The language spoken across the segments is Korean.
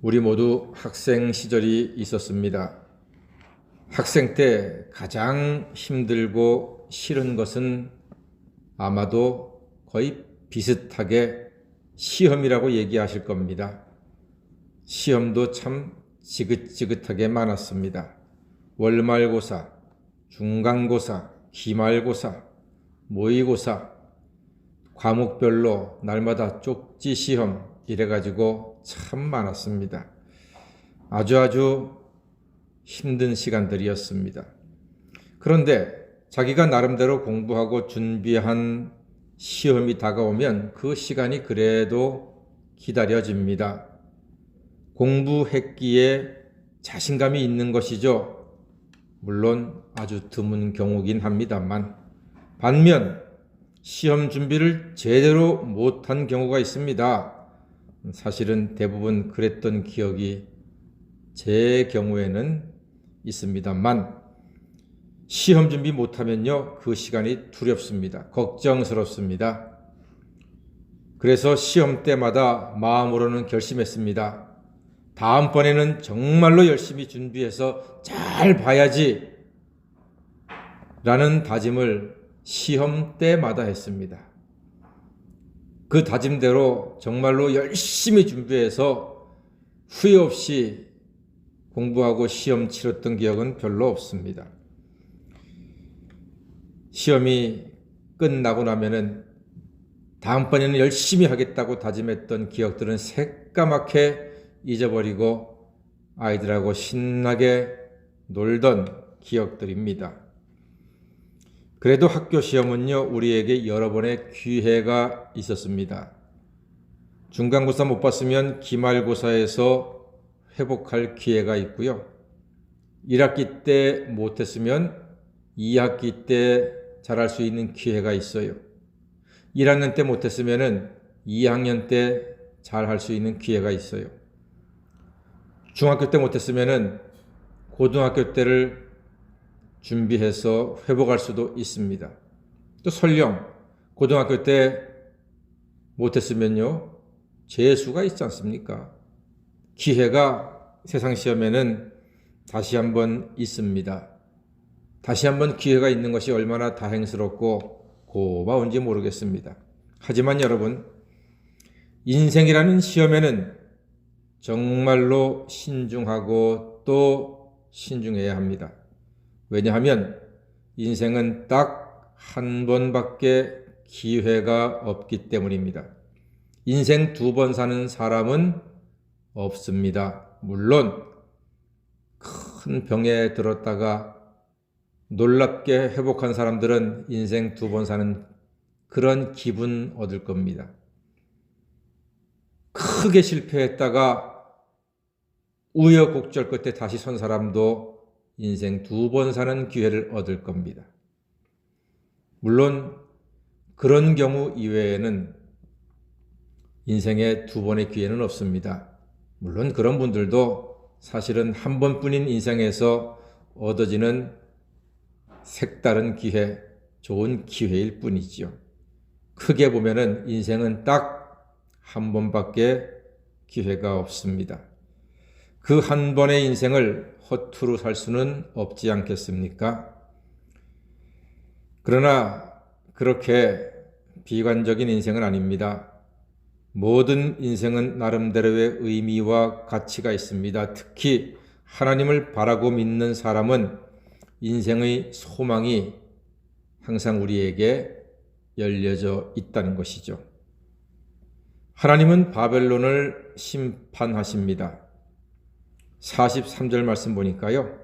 우리 모두 학생 시절이 있었습니다. 학생 때 가장 힘들고 싫은 것은 아마도 거의 비슷하게 시험이라고 얘기하실 겁니다. 시험도 참 지긋지긋하게 많았습니다. 월말고사, 중간고사, 기말고사, 모의고사, 과목별로 날마다 쪽지 시험 이래가지고 참 많았습니다. 아주 힘든 시간들이었습니다. 그런데 자기가 나름대로 공부하고 준비한 시험이 다가오면 그 시간이 그래도 기다려집니다. 공부했기에 자신감이 있는 것이죠. 물론 아주 드문 경우긴 합니다만, 반면 시험 준비를 제대로 못한 경우가 있습니다. 사실은 대부분 그랬던 기억이 제 경우에는 있습니다만, 시험 준비 못하면요, 그 시간이 두렵습니다. 걱정스럽습니다. 그래서 시험 때마다 마음으로는 결심했습니다. 다음번에는 정말로 열심히 준비해서 잘 봐야지 라는 다짐을 시험 때마다 했습니다. 그 다짐대로 정말로 열심히 준비해서 후회 없이 공부하고 시험 치렀던 기억은 별로 없습니다. 시험이 끝나고 나면은 다음번에는 열심히 하겠다고 다짐했던 기억들은 새까맣게 잊어버리고 아이들하고 신나게 놀던 기억들입니다. 그래도 학교 시험은요, 우리에게 여러 번의 기회가 있었습니다. 중간고사 못 봤으면 기말고사에서 회복할 기회가 있고요. 1학기 때 못했으면 2학기 때 잘할 수 있는 기회가 있어요. 1학년 때 못했으면 2학년 때 잘할 수 있는 기회가 있어요. 중학교 때 못했으면 고등학교 때를 준비해서 회복할 수도 있습니다. 또 설령 고등학교 때 못했으면요, 재수가 있지 않습니까? 기회가 세상 시험에는 다시 한번 있습니다. 다시 한번 기회가 있는 것이 얼마나 다행스럽고 고마운지 모르겠습니다. 하지만 여러분, 인생이라는 시험에는 정말로 신중하고 또 신중해야 합니다. 왜냐하면 인생은 딱 한 번밖에 기회가 없기 때문입니다. 인생 2번 사는 사람은 없습니다. 물론 큰 병에 들었다가 놀랍게 회복한 사람들은 인생 2번 사는 그런 기분 얻을 겁니다. 크게 실패했다가 우여곡절 끝에 다시 선 사람도 인생 2번 사는 기회를 얻을 겁니다. 물론 그런 경우 이외에는 인생에 2번의 기회는 없습니다. 물론 그런 분들도 사실은 한 번뿐인 인생에서 얻어지는 색다른 기회, 좋은 기회일 뿐이죠. 크게 보면은 인생은 딱 한 번밖에 기회가 없습니다. 그 한 번의 인생을 허투루 살 수는 없지 않겠습니까? 그러나 그렇게 비관적인 인생은 아닙니다. 모든 인생은 나름대로의 의미와 가치가 있습니다. 특히 하나님을 바라고 믿는 사람은 인생의 소망이 항상 우리에게 열려져 있다는 것이죠. 하나님은 바벨론을 심판하십니다. 43절 말씀 보니까요,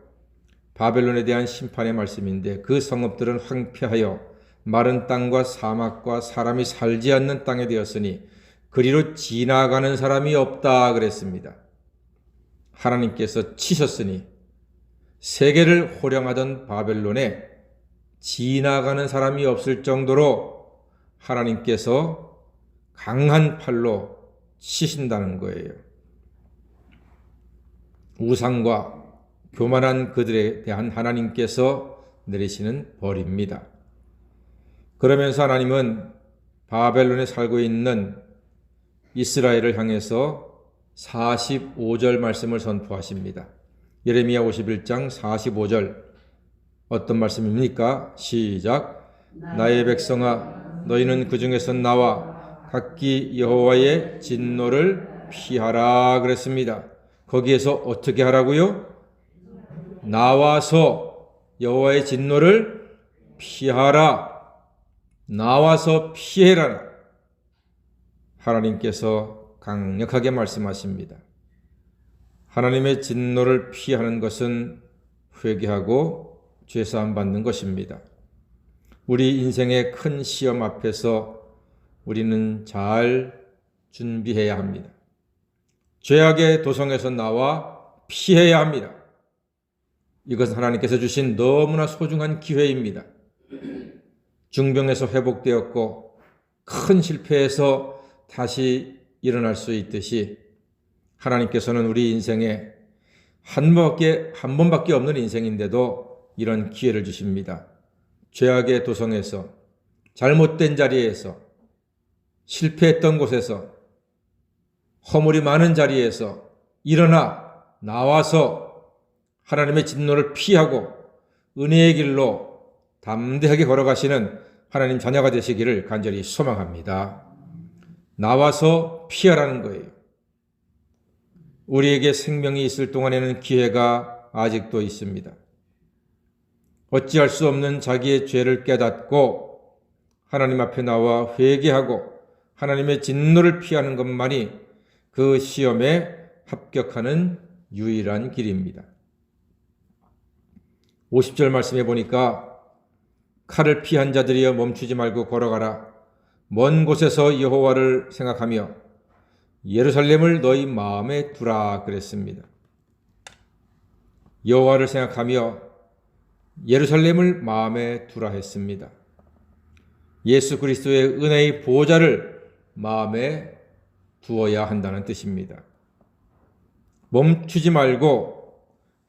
바벨론에 대한 심판의 말씀인데, 그 성읍들은 황폐하여 마른 땅과 사막과 사람이 살지 않는 땅이 되었으니 그리로 지나가는 사람이 없다 그랬습니다. 하나님께서 치셨으니 세계를 호령하던 바벨론에 지나가는 사람이 없을 정도로 하나님께서 강한 팔로 치신다는 거예요. 우상과 교만한 그들에 대한 하나님께서 내리시는 벌입니다. 그러면서 하나님은 바벨론에 살고 있는 이스라엘을 향해서 45절 말씀을 선포하십니다. 예레미야 51장 45절 어떤 말씀입니까? 시작. 나의 백성아 너희는 그 중에서 나와 각기 여호와의 진노를 피하라 그랬습니다. 거기에서 어떻게 하라고요? 나와서 여호와의 진노를 피하라. 나와서 피해라. 하나님께서 강력하게 말씀하십니다. 하나님의 진노를 피하는 것은 회개하고 죄사함 받는 것입니다. 우리 인생의 큰 시험 앞에서 우리는 잘 준비해야 합니다. 죄악의 도성에서 나와 피해야 합니다. 이것은 하나님께서 주신 너무나 소중한 기회입니다. 중병에서 회복되었고 큰 실패에서 다시 일어날 수 있듯이 하나님께서는 우리 인생에 한 번밖에 없는 인생인데도 이런 기회를 주십니다. 죄악의 도성에서, 잘못된 자리에서, 실패했던 곳에서, 허물이 많은 자리에서 나와서 하나님의 진노를 피하고 은혜의 길로 담대하게 걸어가시는 하나님 자녀가 되시기를 간절히 소망합니다. 나와서 피하라는 거예요. 우리에게 생명이 있을 동안에는 기회가 아직도 있습니다. 어찌할 수 없는 자기의 죄를 깨닫고 하나님 앞에 나와 회개하고 하나님의 진노를 피하는 것만이 그 시험에 합격하는 유일한 길입니다. 50절 말씀해 보니까 칼을 피한 자들이여 멈추지 말고 걸어가라. 먼 곳에서 여호와를 생각하며 예루살렘을 너희 마음에 두라 그랬습니다. 여호와를 생각하며 예루살렘을 마음에 두라 했습니다. 예수 그리스도의 은혜의 보좌를 마음에 두어야 한다는 뜻입니다. 멈추지 말고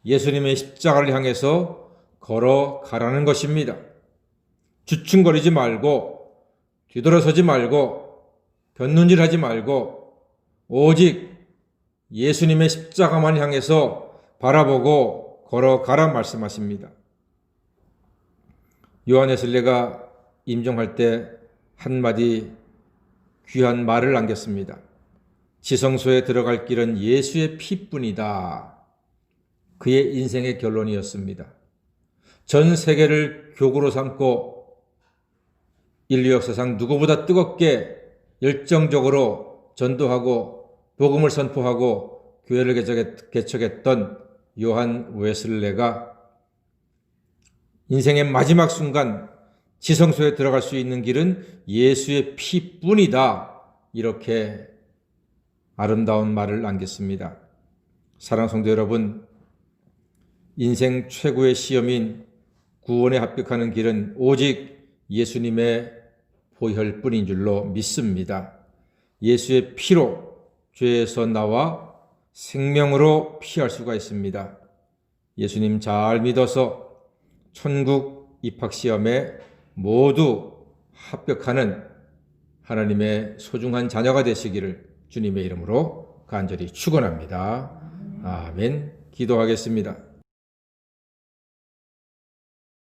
예수님의 십자가를 향해서 걸어가라는 것입니다. 주춤거리지 말고 뒤돌아서지 말고 곁눈질하지 말고 오직 예수님의 십자가만 향해서 바라보고 걸어가라 말씀하십니다. 요한 웨슬레가 임종할 때 한마디 귀한 말을 남겼습니다. 지성소에 들어갈 길은 예수의 피뿐이다. 그의 인생의 결론이었습니다. 전 세계를 교구로 삼고 인류 역사상 누구보다 뜨겁게 열정적으로 전도하고 복음을 선포하고 교회를 개척했던 요한 웨슬레가 인생의 마지막 순간 지성소에 들어갈 수 있는 길은 예수의 피뿐이다. 이렇게 아름다운 말을 남겼습니다. 사랑하는 성도 여러분, 인생 최고의 시험인 구원에 합격하는 길은 오직 예수님의 보혈뿐인 줄로 믿습니다. 예수의 피로 죄에서 나와 생명으로 피할 수가 있습니다. 예수님 잘 믿어서 천국 입학시험에 모두 합격하는 하나님의 소중한 자녀가 되시기를 주님의 이름으로 간절히 축원합니다. 아멘. 기도하겠습니다.